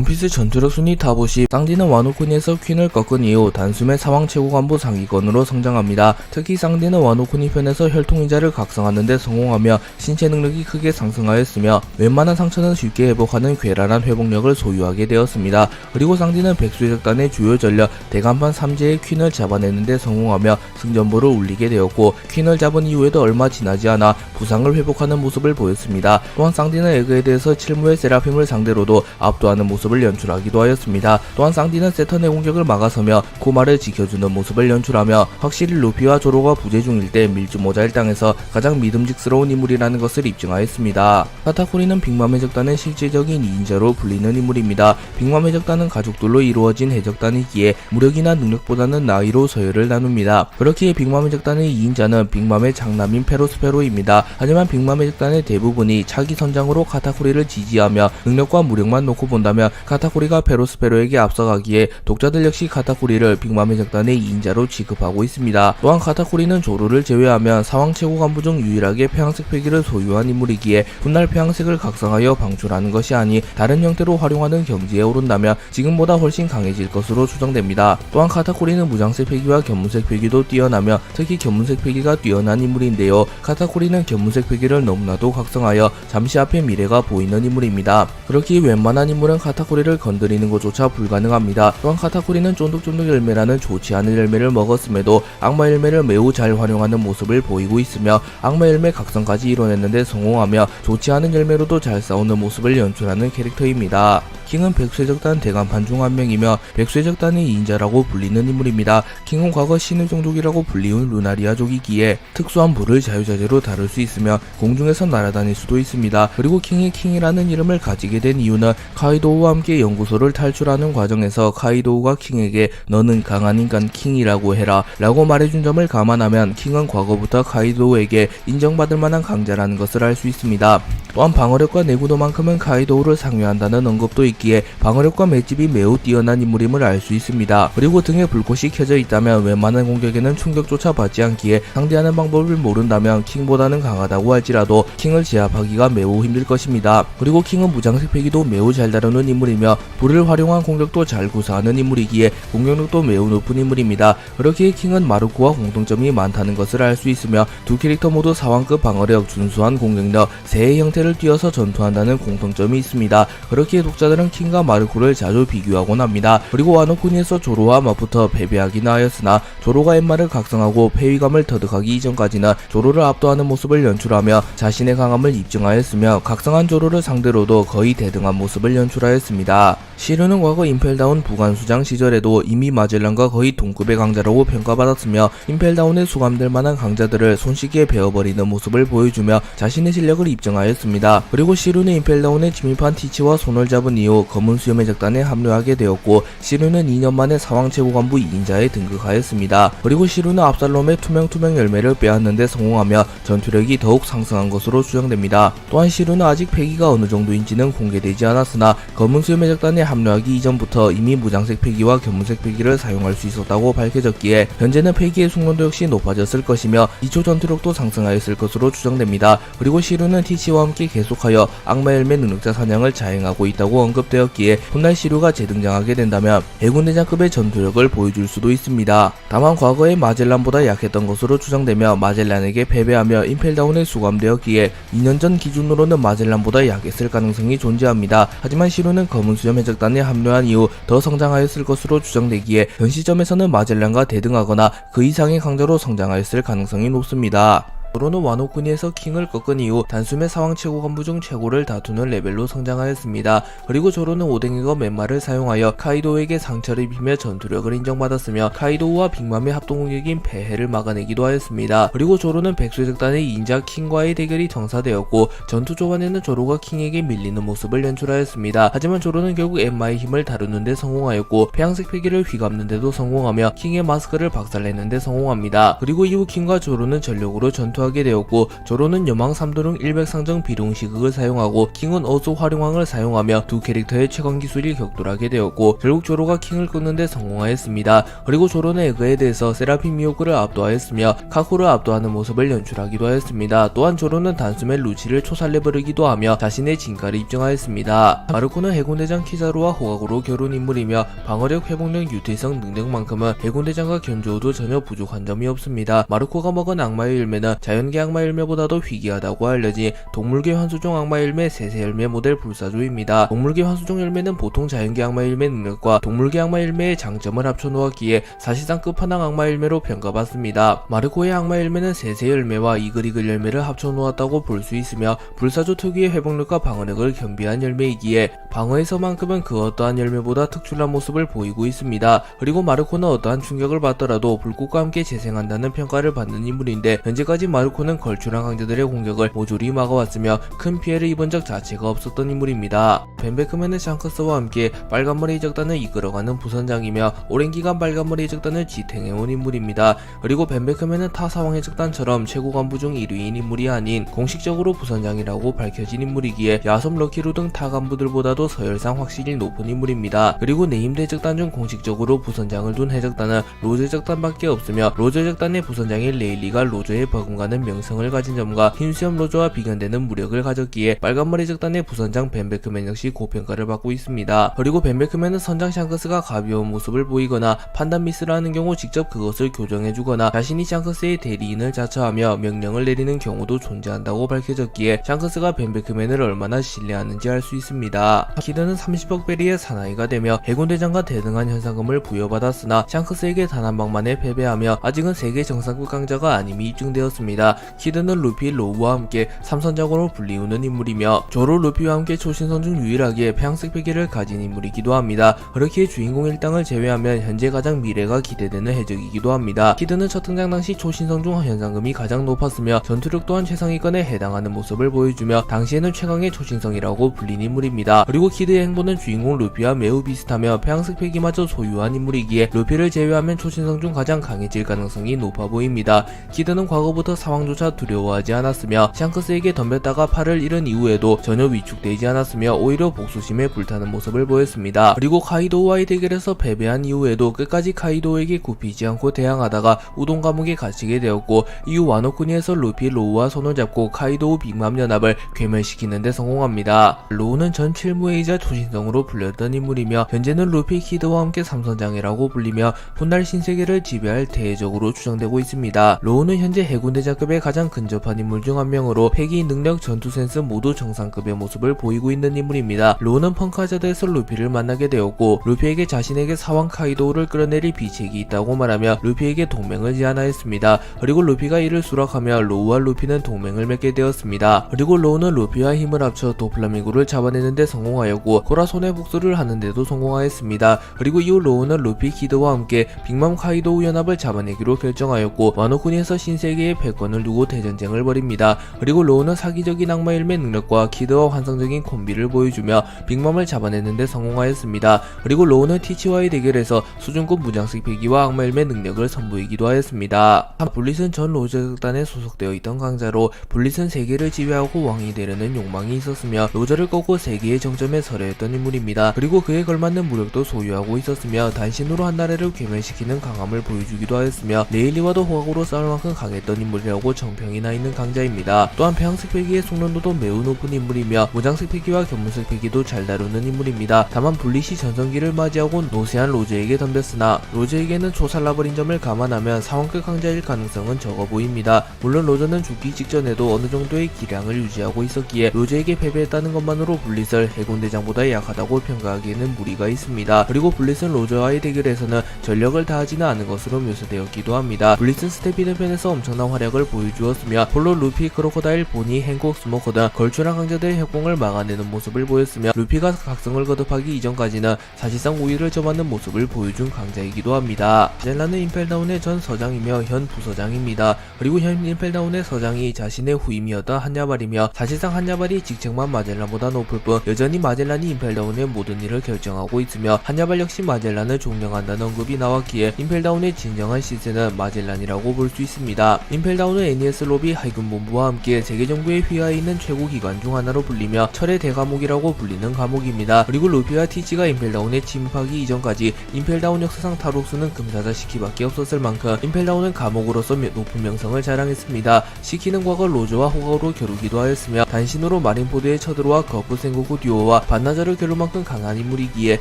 원피스 전투력 순위 탑 50, 쌍디는 와노쿠니에서 퀸을 꺾은 이후 단숨에 사왕 최고 간부 상위권으로 성장합니다. 특히 쌍디는 와노쿠니 편에서 혈통인자를 각성하는데 성공하며 신체 능력이 크게 상승하였으며 웬만한 상처는 쉽게 회복하는 괴랄한 회복력을 소유하게 되었습니다. 그리고 쌍디는 백수의적단의 주요 전력 대간판 3제의 퀸을 잡아내는데 성공하며 승전보를 울리게 되었고, 퀸을 잡은 이후에도 얼마 지나지 않아 부상을 회복하는 모습을 보였습니다. 또한 쌍디는 에그에 대해서 칠무의 세라핌을 상대로도 압도하는 모습을 연출하기도 하였습니다. 또한 쌍디는 세턴의 공격을 막아서며 코마를 지켜주는 모습을 연출하며 확실히 루피와 조로가 부재 중일 때 밀주 모자를 땅에서 가장 믿음직스러운 인물이라는 것을 입증하였습니다. 카타쿠리는 빅맘 해적단의 실질적인 2인자로 불리는 인물입니다. 빅맘 해적단은 가족들로 이루어진 해적단이기에 무력이나 능력보다는 나이로 서열을 나눕니다. 그렇기에 빅맘 해적단의 2인자는 빅맘의 장남인 페로스페로입니다. 하지만 빅맘 해적단의 대부분이 차기 선장으로 카타쿠리를 지지하며 능력과 무력만 놓고 본다면 카타쿠리가 페로스페로에게 앞서가기에 독자들 역시 카타쿠리를 빅맘 해적단의 2인자로 취급하고 있습니다. 또한 카타쿠리는 조로를 제외하면 사왕 최고 간부 중 유일하게 폐왕색 패기를 소유한 인물이기에 훗날 폐왕색을 각성하여 방출하는 것이 아니 다른 형태로 활용하는 경지에 오른다면 지금보다 훨씬 강해질 것으로 추정됩니다. 또한 카타쿠리는 무장색 패기와 견문색 패기도 뛰어나며 특히 견문색 패기가 뛰어난 인물인데요. 카타쿠리는 견문색 패기를 너무나도 각성하여 잠시 앞에 미래가 보이는 인물입니다. 그렇기에 웬만한 인물은 카타쿠리를 건드리는 것조차 불가능합니다. 또한 카타쿠리는 쫀득쫀득 열매라는 좋지 않은 열매를 먹었음에도 악마 열매를 매우 잘 활용하는 모습을 보이고 있으며 악마 열매 각성까지 이뤄냈는데 성공하며 좋지 않은 열매로도 잘 싸우는 모습을 연출하는 캐릭터입니다. 킹은 백수해적단 대간판 중 한 명이며 백수해적단의 2인자라고 불리는 인물입니다. 킹은 과거 신의 종족이라고 불리운 루나리아족이기에 특수한 불을 자유자재로 다룰 수 있으며 공중에서 날아다닐 수도 있습니다. 그리고 킹이 킹이라는 이름을 가지게 된 이유는 카이도우와 함께 연구소를 탈출하는 과정에서 카이도우가 킹에게 너는 강한 인간 킹이라고 해라 라고 말해준 점을 감안하면 킹은 과거부터 카이도우에게 인정받을 만한 강자라는 것을 알 수 있습니다. 또한 방어력과 내구도만큼은 카이도우를 상회한다는 언급도 있기에 방어력과 맷집이 매우 뛰어난 인물임을 알 수 있습니다. 그리고 등에 불꽃이 켜져 있다면 웬만한 공격에는 충격조차 받지 않기에 상대하는 방법을 모른다면 킹보다는 강하다고 할지라도 킹을 제압하기가 매우 힘들 것입니다. 그리고 킹은 무장색 패기도 매우 잘 다루는 인물이며 불을 활용한 공격도 잘 구사하는 인물이기에 공격력도 매우 높은 인물입니다. 그렇기에 킹은 마루코와 공통점이 많다는 것을 알 수 있으며 두 캐릭터 모두 사왕급 방어력, 준수한 공격력, 새의 형태를 띄어서 전투한다는 공통점이 있습니다. 그렇기에 독자들은 킹과 마루코를 자주 비교하곤 합니다. 그리고 와노쿠니에서 조로와 맞붙어 패배하기는 하였으나 조로가 엠마를 각성하고 패위감을 터득하기 이전까지는 조로를 압도하는 모습을 연출하며 자신의 강함을 입증하였으며 각성한 조로를 상대로도 거의 대등한 모습을 연출하였습니다. 시루는 과거 임펠다운 부관수장 시절에도 이미 마젤란과 거의 동급의 강자라고 평가받았으며 임펠다운에 수감될 만한 강자들을 손쉽게 베어버리는 모습을 보여주며 자신의 실력을 입증하였습니다. 그리고 시루는 임펠다운에 침입한 티치와 손을 잡은 이후 검은 수염의 적단에 합류하게 되었고 시루는 2년 만에 사왕 최고 간부 2인자에 등극하였습니다. 그리고 시루는 압살롬의 투명 열매를 빼앗는데 성공하며 전투력이 더욱 상승한 것으로 추정됩니다. 또한 시루는 아직 패기가 어느 정도인지는 공개되지 않았으나 검은 수염의 적단에 합류하기 이전부터 이미 무장색 패기와 견문색 패기를 사용할 수 있었다고 밝혀졌기에 현재는 패기의 숙련도 역시 높아졌을 것이며 2초 전투력도 상승하였을 것으로 추정됩니다. 그리고 시루는 티치와 함께 계속하여 악마 열매 능력자 사냥을 자행하고 있다고 언급되었기에 훗날 시루가 재등장하게 된다면 해군대장급의 전투력을 보여줄 수도 있습니다. 다만 과거에 마젤란보다 약했던 것으로 추정되며 마젤란에게 패배하며 임펠다운에 수감되었기에 2년 전 기준으로는 마젤란보다 약했을 가능성이 존재합니다. 하지만 시루는 검은 수염 해적단에 합류한 이후 더 성장하였을 것으로 추정되기에 현 시점에서는 마젤란과 대등하거나 그 이상의 강자로 성장하였을 가능성이 높습니다. 조로는 와노쿠니에서 킹을 꺾은 이후 단숨에 사왕 최고 간부 중 최고를 다투는 레벨로 성장하였습니다. 그리고 조로는 오뎅이거 멘마를 사용하여 카이도우에게 상처를 입히며 전투력을 인정받았으며 카이도우와 빅맘의 합동공격인 폐해를 막아내기도 하였습니다. 그리고 조로는 백수해적단의 2인자 킹과의 대결이 정사되었고 전투 초반에는 조로가 킹에게 밀리는 모습을 연출하였습니다. 하지만 조로는 결국 엠마의 힘을 다루는 데 성공하였고 폐왕색 패기를 휘감는 데도 성공하며 킹의 마스크를 박살내는 데 성공합니다. 그리고 이후 킹과 조로는 전력으로 전투하게 참여하게 되었고, 조로는 여망 3도령 100상정 비룡시극을 사용하고 킹은 어수 활용왕을 사용하며 두 캐릭터의 최강 기술이 격돌하게 되었고, 결국 조로가 킹을 끄는데 성공하였습니다. 그리고 조로는 에그에 대해서 세라핀 미호크를 압도하였으며 카쿠를 압도하는 모습을 연출하기도 하였습니다. 또한 조로는 단숨에 루치를 초살내버리기도 하며 자신의 진가를 입증하였습니다. 마르코는 해군대장 키자루와 호각으로 겨룬 인물이며 방어력, 회복력, 유태성 능력만큼은 해군대장과 견주어도 전혀 부족한 점이 없습니다. 마르코가 먹은 악마의 열매는 자연계 악마 열매보다도 희귀하다고 알려진 동물계 환수종 악마 열매 세세 열매 모델 불사조입니다. 동물계 환수종 열매는 보통 자연계 악마 열매 능력과 동물계 악마 열매의 장점을 합쳐놓았기에 사실상 끝판왕 악마 열매로 평가받습니다. 마르코의 악마 열매는 세세 열매와 이글이글 열매를 합쳐놓았다고 볼 수 있으며 불사조 특유의 회복력과 방어력을 겸비한 열매이기에 방어에서만큼은 그 어떠한 열매보다 특출난 모습을 보이고 있습니다. 그리고 마르코는 어떠한 충격을 받더라도 불꽃과 함께 재생한다는 평가를 받는 인물인데, 현재까지 마르코는 걸출한 강자들의 공격을 모조리 막아왔으며 큰 피해를 입은 적 자체가 없었던 인물입니다. 벤베크맨은 샹크스와 함께 빨간머리 해적단을 이끌어가는 부선장이며 오랜 기간 빨간머리 해적단을 지탱해온 인물입니다. 그리고 벤베크맨은 타 사왕 해적단처럼 최고 간부 중 1위인 인물이 아닌 공식적으로 부선장이라고 밝혀진 인물이기에 야솜, 럭키루 등 타 간부들보다도 서열상 확실히 높은 인물입니다. 그리고 네임드 해적단 중 공식적으로 부선장을 둔 해적단은 로즈 해적단밖에 없으며, 로즈 해적단의 부선장인 레일리가 로저에 버금가는 명성을 가진 점과 흰수염 로저와 비견되는 무력을 가졌기에 빨간머리 해적단의 부선장 벤베크맨 역시 고평가를 받고 있습니다. 그리고 벤베크맨은 선장 샹크스가 가벼운 모습을 보이거나 판단 미스를 하는 경우 직접 그것을 교정해주거나 자신이 샹크스의 대리인을 자처하며 명령을 내리는 경우도 존재한다고 밝혀졌기에 샹크스가 벤베크맨을 얼마나 신뢰하는지 알 수 있습니다. 키드는 30억 베리의 사나이가 되며 해군대장과 대등한 현상금을 부여받았으나 샹크스에게 단 한 방만에 패배하며 아직은 세계 정상급 강자가 아님이 입증되었습니다. 키드는 루피, 로우와 함께 삼선장으로 불리우는 인물이며 조로, 루피와 함께 초신성 중 유일하게 폐양색 베개를 가진 인물이기도 합니다. 그렇기에 주인공 일당을 제외하면 현재 가장 미래가 기대되는 해적이기도 합니다. 키드는 첫 등장 당시 초신성 중 현상금이 가장 높았으며 전투력 또한 최상위권에 해당하는 모습을 보여주며 당시에는 최강의 초신성이라고 불린 인물입니다. 그리고 키드의 행보는 주인공 루피와 매우 비슷하며 폐양색 패기마저 소유한 인물이기에 루피를 제외하면 초신성 중 가장 강해질 가능성이 높아 보입니다. 키드는 과거부터 사망조차 두려워하지 않았으며 샹크스에게 덤볐다가 팔을 잃은 이후에도 전혀 위축되지 않았으며 오히려 복수심에 불타는 모습을 보였습니다. 그리고 카이도우와의 대결에서 패배한 이후에도 끝까지 카이도우에게 굽히지 않고 대항하다가 우동 감옥에 갇히게 되었고, 이후 와노쿠니에서 루피, 로우와 손을 잡고 카이도우 빅맘 연합을 괴멸시키는 데 성공합니다. 로우는 전 칠무회이자 초신성으로 불렸던 인물이며 현재는 루피, 키드와 함께 삼선장이라고 불리며 훗날 신세계를 지배할 대외적으로 추정되고 있습니다. 로우는 현재 해군대장급에 가장 근접한 인물 중 한 명으로 패기, 능력, 전투 센스 모두 정상급의 모습을 보이고 있는 인물입니다. 로우는 펑크하자드에서 루피를 만나게 되었고, 루피에게 자신에게 사왕 카이도우를 끌어내릴 비책이 있다고 말하며 루피에게 동맹을 제안하였습니다. 그리고 루피가 이를 수락하며 로우와 루피는 동맹을 맺게 되었습니다. 그리고 로우는 루피와 힘을 합쳐 도플라밍고를 잡아내는데 성공하였고, 코라 손해 복수를 하는데도 성공하였습니다. 그리고 이후 로우는 루피, 키드와 함께 빅맘 카이도우 연합을 잡아내기로 결정하였고, 와노쿠니에서 신세계의 패권을 두고 대전쟁을 벌입니다. 그리고 로우는 사기적인 악마 열매 능력과 키드와 환상적인 콤비를 보여주며 빅맘을 잡아내는데 성공하였습니다. 그리고 로우는 티치와의 대결에서 수준급 무장식 패기와 악마 열매 능력을 선보이기도 하였습니다. 블릿은 전 로즈 해적단에 소속되어 있던 강자로, 블릿은 세계를 지배하고 왕이 되려는 욕망이 있었으며 로저를 꺾고 세계의 정점에 서려 했던 인물입니다. 그리고 그에 걸맞는 무력도 소유하고 있었으며 단신으로 한 나라를 괴멸시키는 강함을 보여주기도 하였으며 레일리와도 호각으로 싸울 만큼 강했던 인물이라고 정평이 나 있는 강자입니다. 또한 폐양색 패기의 숙련도도 매우 높은 인물이며 무장색 패기와 견문색 패기도 잘 다루는 인물입니다. 다만 블릿이 전성기를 맞이하고 노세한 로저에게 덤볐으나 로저에게는 초살라버린 점을 감안하면 상원급 강자일 가능성은 적어 보입니다. 물론 로저는 죽기 직전에도 어느 정도의 기량을 유지하고 있었기에 로저에게 패배했다는 것만으로 블릿을 해군대장보다 약하다고 평가하기에는 무리가 있습니다. 그리고 블릿은 로저와의 대결에서는 전력을 다하지는 않은 것으로 묘사되었기도 합니다. 블릿은 스태피드 편에서 엄청난 활약을 보여주었으며 폴로, 루피, 크로코다일, 보니, 행콕, 스모커 등 걸출한 강자들의 협공을 막아내는 모습을 보였으며 루피가 각성을 거듭하기 이전까지는 사실상 우위를 점하는 모습을 보여준 강자이기도 합니다. 마젤란은 임펠다운의 전 서장이며 현 부서장입니다. 그리고 현 임펠다운의 서장이 자신의 후임이었던 한야발이며 사실상 한야발이 직책만 마젤란보다 높을 뿐 여전히 마젤란이 임펠다운의 모든 일을 결정하고 있으며 한야발 역시 마젤란을 존경한다는 언급이 나왔기에 임펠다운의 진정한 시세는 마젤란이라고 볼 수 있습니다. 임펠다운은 사본은 NES 로비海군본부와 함께 세계정부에 휘하에 있는 최고 기관 중 하나로 불리며 철의 대감옥이라고 불리는 감옥입니다. 그리고 루피와 티치가 임펠다운에 침입하기 이전까지 임펠다운 역사상 타록수는 금사자 시키밖에 없었을 만큼 임펠다운은 감옥으로서 높은 명성을 자랑했습니다. 시키는 과거 로저와 호가우로 겨루기도 하였으며 단신으로 마린포드에 쳐들어와 거프 생고쿠 듀오와 반나자를 겨룰 만큼 강한 인물이기에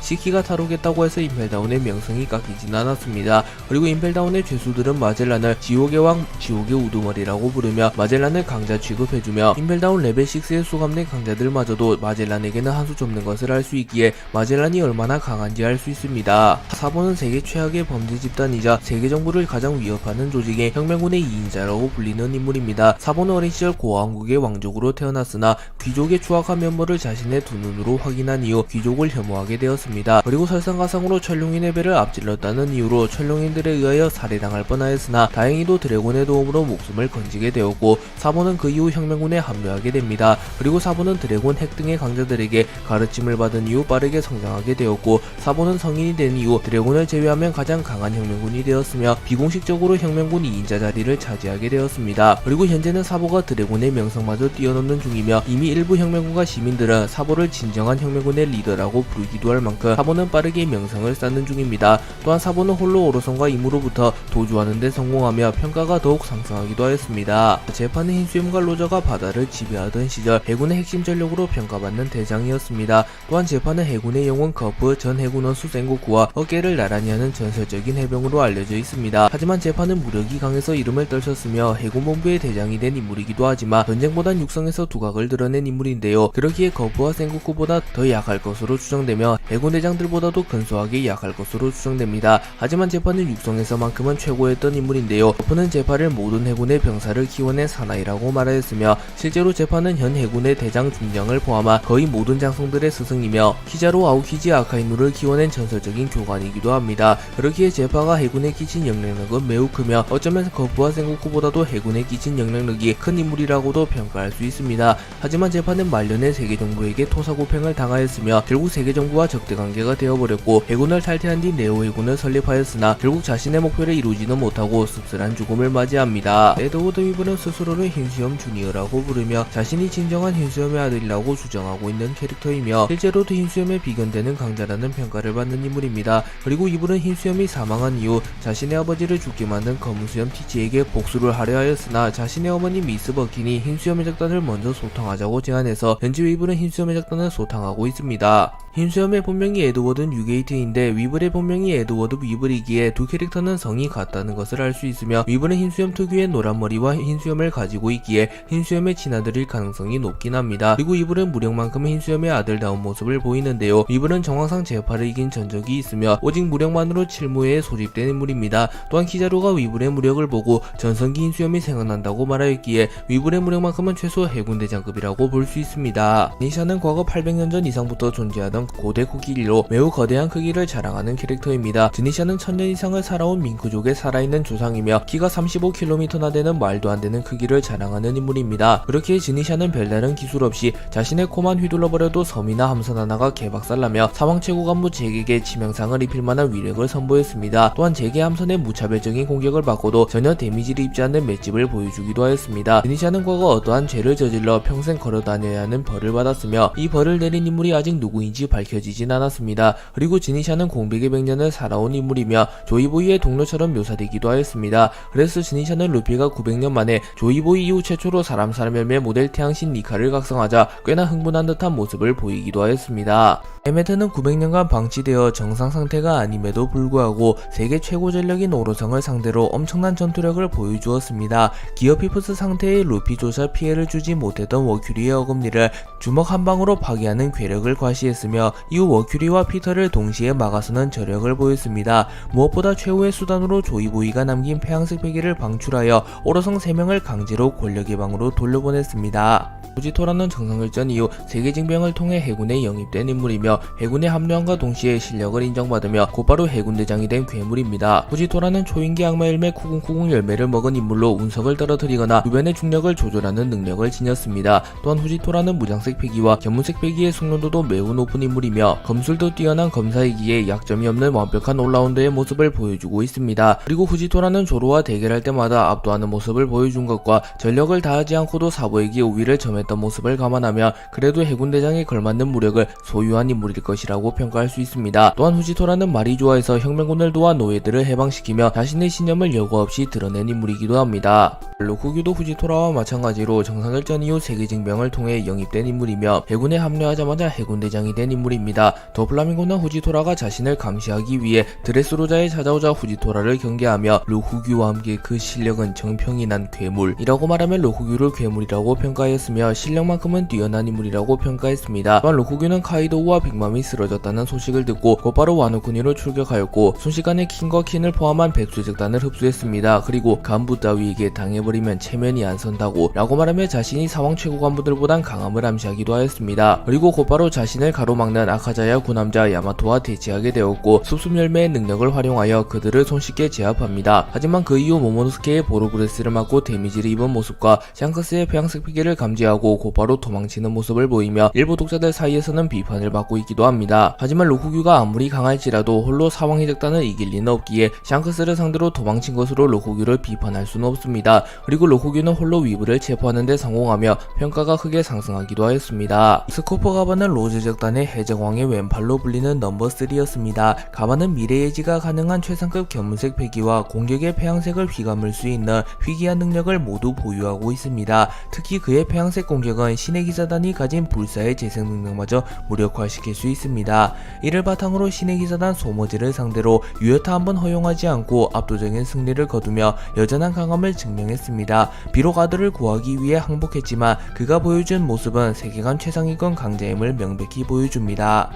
시키가 타록했다고 해서 임펠다운의 명성이 깎이진 않았습니다. 그리고 임펠다운의 죄수들은 마젤란을 지옥의 왕, 지옥의 우두머리라고 부르며 마젤란을 강자 취급해주며 임펠다운 레벨 6에 수감된 강자들마저도 마젤란에게는 한 수 접는 것을 알 수 있기에 마젤란이 얼마나 강한지 알 수 있습니다. 사본은 세계 최악의 범죄 집단이자 세계 정부를 가장 위협하는 조직의 혁명군의 2인자라고 불리는 인물입니다. 사본은 어린 시절 고왕국의 왕족으로 태어났으나 귀족의 추악한 면모를 자신의 두 눈으로 확인한 이후 귀족을 혐오하게 되었습니다. 그리고 설상가상으로 천룡인의 배를 앞질렀다는 이유로 천룡인들에 의하여 살해당할 뻔하였으나 다행히도 드래곤의 도움으로 목숨을 건지게 되었고 사본은 그 이후 혁명군에 합류하게 됩니다. 그리고 사본은 드래곤 핵 등의 강자들에게 가르침을 받은 이후 빠르게 성장하게 되었고 사본은 성인이 된 이후 드래곤을 제외하면 가장 강한 혁명군이 되었으며 비공식적으로 혁명군 2인자 자리를 차지하게 되었습니다. 그리고 현재는 사보가 드래곤의 명성마저 뛰어넘는 중이며 이미 일부 혁명군과 시민들은 사보를 진정한 혁명군의 리더라고 부르기도 할 만큼 사보는 빠르게 명성을 쌓는 중입니다. 또한 사보는 홀로 오로성과 임으로부터 도주하는 데 성공하며 평가가 더욱 상승하기도 하였습니다. 재판은 흰수염과 로저가 바다를 지배하던 시절 해군의 핵심 전력으로 평가받는 대장이었습니다. 또한 재판은 해군의 영웅 거프 전 해군 원수 생고쿠와 어깨를 나란히 하는 전설적인 해병으로 알려져 있습니다. 하지만 재판은 무력이 강해서 이름을 떨쳤으며 해군본부의 대장이 된 인물이기도 하지만 전쟁보단 육성에서 두각을 드러낸 인물인데요. 그러기에 거프와 생고쿠보다 더 약할 것으로 추정되며 해군 대장들보다도 근소하게 약할 것으로 추정됩니다. 하지만 재판은 육성에서만큼은 최고였던 인물인데요. 거프는 재판을 모든 해군의 병사를 키워낸 사나이라고 말하였으며 실제로 재판은 현 해군의 대장 중장을 포함한 거의 모든 장성들의 스승이며 키자로 아오키지 아카이누를 키워낸 전설적인 교관이기도 합니다. 그렇기에 제파가 해군에 끼친 영향력은 매우 크며 어쩌면 거프와 생고쿠보다도 해군에 끼친 영향력이 큰 인물이라고도 평가할 수 있습니다. 하지만 제파는 말년에 세계정부에게 토사구팽을 당하였으며 결국 세계정부와 적대관계가 되어버렸고 해군을 탈퇴한 뒤 네오 해군을 설립하였으나 결국 자신의 목표를 이루지는 못하고 씁쓸한 죽음을 맞이합니다. 에드워드 위브는 스스로를 흰수염 주니어라고 부르며 자신이 진정한 흰수염의 아들이라고 주장하고 있는 캐릭터이며 실제로도 흰수염에 비견되는 강자라는 평가를 받는 인물입니다. 그리고 이분은 흰수염이 사망한 이후 자신의 아버지를 죽게 만든 검은수염 티치에게 복수를 하려 하였으나 자신의 어머니 미스 버킨이 흰수염의 작단을 먼저 소탕하자고 제안해서 현재 위브는 흰수염의 작단을 소탕하고 있습니다. 흰수염의 본명이 에드워드 뉴게이트인데 위블의 본명이 에드워드 위블이기에 두 캐릭터는 성이 같다는 것을 알 수 있으며 위블은 흰수염 특유의 노란 머리와 흰수염을 가지고 있기에 흰수염의 친아들일 가능성이 높긴 합니다. 그리고 위블은 무력만큼은 흰수염의 아들다운 모습을 보이는데요. 위블은 정황상 제파를 이긴 전적이 있으며 오직 무력만으로 칠무회에 소집된 인물입니다. 또한 키자루가 위블의 무력을 보고 전성기 흰수염이 생각난다고 말하였기에 위블의 무력만큼은 최소 해군대장급이라고 볼 수 있습니다. 니샤는 과거 800년 전 이상부터 존재하던 고대 코끼리로 매우 거대한 크기를 자랑하는 캐릭터입니다. 드니샤는 1000년 이상을 살아온 밍크족의 살아있는 조상이며 키가 35km나 되는 말도 안 되는 크기를 자랑하는 인물입니다. 그렇기에 드니샤는 별다른 기술 없이 자신의 코만 휘둘러버려도 섬이나 함선 하나가 개박살나며 사왕최고 간부 잭에게 치명상을 입힐 만한 위력을 선보였습니다. 또한 잭의 함선의 무차별적인 공격을 받고도 전혀 데미지를 입지 않는 맷집을 보여주기도 하였습니다. 드니샤는 과거 어떠한 죄를 저질러 평생 걸어다녀야 하는 벌을 받았으며 이 벌을 내린 인물이 아직 누구인지 밝혀지진 않았습니다. 그리고 지니샤는 공백의 100년을 살아온 인물이며 조이보이의 동료처럼 묘사되기도 하였습니다. 그래서 지니샤는 루피가 900년 만에 조이보이 이후 최초로 사람 열매 모델 태양신 니카를 각성하자 꽤나 흥분한 듯한 모습을 보이기도 하였습니다. 에메트는 900년간 방치되어 정상 상태가 아님에도 불구하고 세계 최고 전력인 오로성을 상대로 엄청난 전투력을 보여주었습니다. 기어피프스 상태의 루피조차 피해를 주지 못했던 워큐리의 어금니를 주먹 한 방으로 파괴하는 괴력을 과시했으며 이후 워큐리와 피터를 동시에 막아서는 저력을 보였습니다. 무엇보다 최후의 수단으로 조이보이가 남긴 폐양색 베개를 방출하여 오로성 3명을 강제로 권력의 방으로 돌려보냈습니다. 후지토라는 정상결전 이후 세계징병을 통해 해군에 영입된 인물이며 해군에 합류함과 동시에 실력을 인정받으며 곧바로 해군대장이 된 괴물입니다. 후지토라는 초인기 악마 열매 쿠궁쿠궁 열매를 먹은 인물로 운석을 떨어뜨리거나 주변의 중력을 조절하는 능력을 지녔습니다. 또한 후지토라는 무장색 패기와 견문색 패기의 숙련도도 매우 높은 인물이며 검술도 뛰어난 검사이기에 약점이 없는 완벽한 올라운더의 모습을 보여주고 있습니다. 그리고 후지토라는 조로와 대결할 때마다 압도하는 모습을 보여준 것과 전력을 다하지 않고도 사부에게 우위를 점했던 모습을 감안하면 그래도 해군대장에 걸맞는 무력을 소유한 인물일 것이라고 평가할 수 있습니다. 또한 후지토라는 말이 좋아해서 혁명군을 도와 노예들을 해방시키며 자신의 신념을 여과 없이 드러낸 인물이기도 합니다. 로쿠규도 후지토라와 마찬가지로 정상결전 이후 세계징병을 통해 영입된 인물이며 해군에 합류하자마자 해군대장이 된 인물입니다. 도플라밍고는 후지토라가 자신을 감시하기 위해 드레스로자에 찾아오자 후지토라를 경계하며 로쿠규와 함께 그 실력은 정평이 난 괴물이라고 말하며 로쿠규를 괴물이라고 평가했으며 실력만큼은 뛰어난 인물이라고 평가했습니다. 또한 로쿠규는 카이도우와 빅맘이 쓰러졌다는 소식을 듣고 곧바로 와노쿠니로 출격하였고 순식간에 킹과 킨을 포함한 백수적단을 흡수했습니다. 그리고 간부 따위에게 당해버리면 체면이 안 선다고 라고 말하며 자신이 사왕 최고 간부들보단 강함을 암시하기도 하였습니다. 그리고 곧바로 자신을 가로막는 아카자야 구남자 야마토와 대치하게 되었고 숲숲열매의 능력을 활용하여 그들을 손쉽게 제압합니다. 하지만 그 이후 모모노스케의 보로브레스를 맞고 데미지를 입은 모습과 샹크스의 폐양색 피계를 감지하고 곧바로 도망치는 모습을 보이며 일부 독자들 사이에서는 비판을 받고 있기도 합니다. 하지만 로쿠규가 아무리 강할지라도 홀로 사왕의 적단을 이길 리는 없기에 샹크스를 상대로 도망친 것으로 로쿠규를 비판할 수는 없습니다. 그리고 로쿠규는 홀로 위브를 체포하는 데 성공하며 평가가 크게 상승하기도 하였습니다. 스코퍼 가바는 로즈 적단의 해적왕의 왼팔로 불리는 넘버 3였습니다. 가바는 미래예지가 가능한 최상급 견문색 패기와 공격의 폐양색을 휘감을 수 있는 희귀한 능력을 모두 보유하고 있습니다. 특히 그의 폐양색 공격은 신의 기사단이 가진 불사의 재생 능력마저 무력화시킬 수 있습니다. 이를 바탕으로 신의 기사단 소머지를 상대로 유효타 한번 허용하지 않고 압도적인 승리를 거두며 여전한 강함을 증명했습니다. 비록 아들을 구하기 위해 항복했지만 그가 보여준 모습은 세계관 최상위권 강자임을 명백히 보여줍니다.